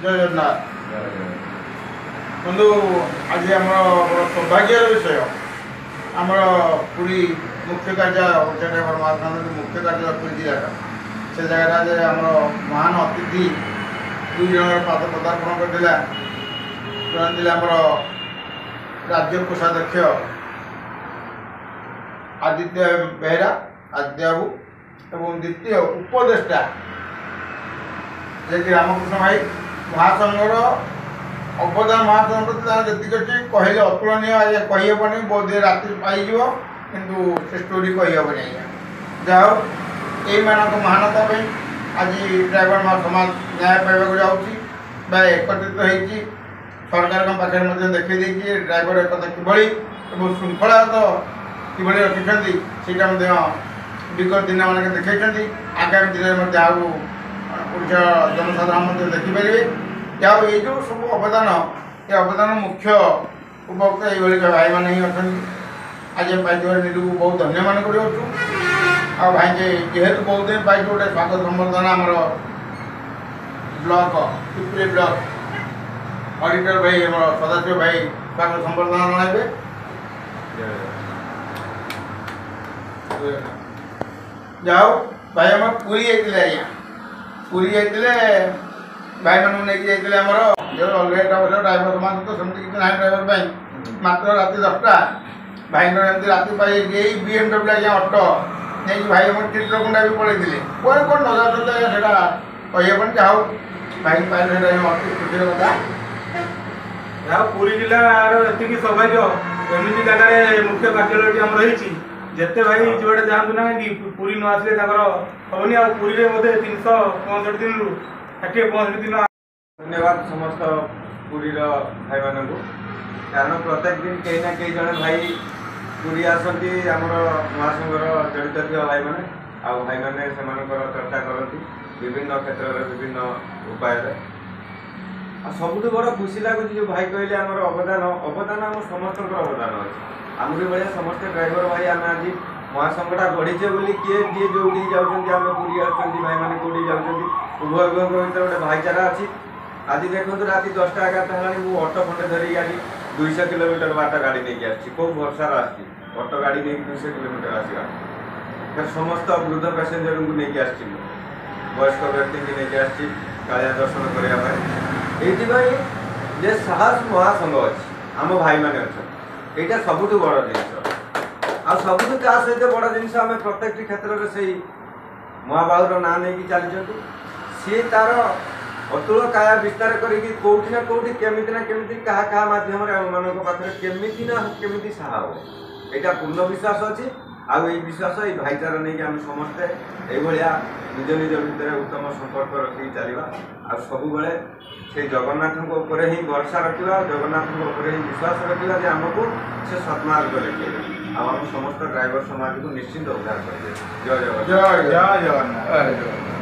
जय जगन्नाथ बंधु आज आम सौभाग्य विषय आम पूरी मुख्य कार्य ओडिशा ड्राइवर महासंघ मुख्य कार्य पुरी जिला से जगह आम महान अतिथि दुई जन पाद पदार्पण करते आम राज्य कोषाध्यक्ष आदित्य बेहरा आदित्य बाबू एवं द्वितीय उपदेष्टा जे रामकृष्ण भाई महासंघर अवदान महासंघ जी कहले अतुलनीय आज कहीहबनी बहुत राति पाइज किंतु से स्टोरी कहीहबनी आज्ञा जहाँ यही महानता आज ड्राइवर समाज न्याय पाइबा जाऊँगी एकत्रित होती सरकार पाखे देखी ड्राइवर एकता किभली श्रृंखला किभली रखिंट से विगत दिन मान देखते आगामी दिन में ओडिशा जनसाधारण देखिपारे या ये जो सब अवदान ये अवदान मुख्य उपभोक्ता ये भाई मैंने ही अच्छा आज पाई निजू बहुत धन्य मान कर भाई जेहेतु बहुत दिन पाई गोटे स्वागत संबर्धना आमर ब्लॉक पिपली ब्लॉक ऑडिटर भाई आम सदाशिव भाई स्वागत संबर्धना जनाइबे जाओ भाई आम पूरी जाइए आज्ञा पूरी जाइए भाई मानू नहीं जाइए आमर जो अलग ड्राइवर समाज तो सेमती किसी ना ड्राइवर मात्र रात 10टा भाई राति पाई BMW आज्ञा अटो नहीं भाई आम चित्रकुंडा भी पड़े कौन कौन नजर से कहीहबन चाहो भाई पाइल अति खुशी कथा यहाँ पुरी जिलार एति सौभाग्य एमती जगह मुख्य कार्यालय आम रही जिते भाई जुआड़े जातु ना कि पुरी न आसले हेनी आ पुरी में 365 दिन रु 65 दिन। धन्यवाद समस्त पुरीर भाई मान कारण प्रत्येक दिन कहीं ना कहीं जड़े भाई पुरी आसती आम महासंघर जड़ित थी भाई मैंने भाई मैंने से चर्चा करती विभिन्न क्षेत्र में विभिन्न उपाय सबुठ बड़ खुशी लगुच जो भाई कहले आम अवदान अवदान आम समस्त अवदान अच्छे आमरी भाई समस्त ड्राइवर भाई आम आज महासंघटा गढ़ीचे बोली किए जी जो जाऊँगी आम पूरी आसुँच भाई मैंने कौटी जाऊँगी उभय उभय भर गोटे भाईचारा अच्छी आज देखो रात 10टा 11टा है ऑटो खंडे धरिक आज 200 किलोमीटर बाट गाड़ी नहीं आसी कौ भरसार आसी ऑटो गाड़ी नहीं 200 किलोमीटर आसगा समस्त वृद्ध पैसेंजर को लेकिन आसी वयस्क व्यक्ति की लेकिन आसी कालिया दर्शन करने ये साहस महासंघ अच्छी आम भाई मैंने अच्छा यहाँ सबुठ बड़ जिन आ सबुठ ता सहित बड़ जिन प्रत्येक क्षेत्र में से महाबाहूर ना नहीं चली सी तार अतुल काया विस्तार करोटी ना कौटी केमी क्या मध्यम आम पाखे केमी ना केमी साहा हो यहाँ पूर्ण विश्वास अच्छी आउ विश्वास ये भाईचारा नहीं आम समस्ते ये निज निज भितर उत्तम संपर्क रखी चलवा आ सब बेले से जगन्नाथ ही भरसा रखा जगन्नाथ ही विश्वास रखा आमको से सत्मार्ग लेके आम समस्त ड्राइवर समाज को निश्चिंत उद्धार करेंगे। जय जगन्नाथ। जय जगन्नाथ।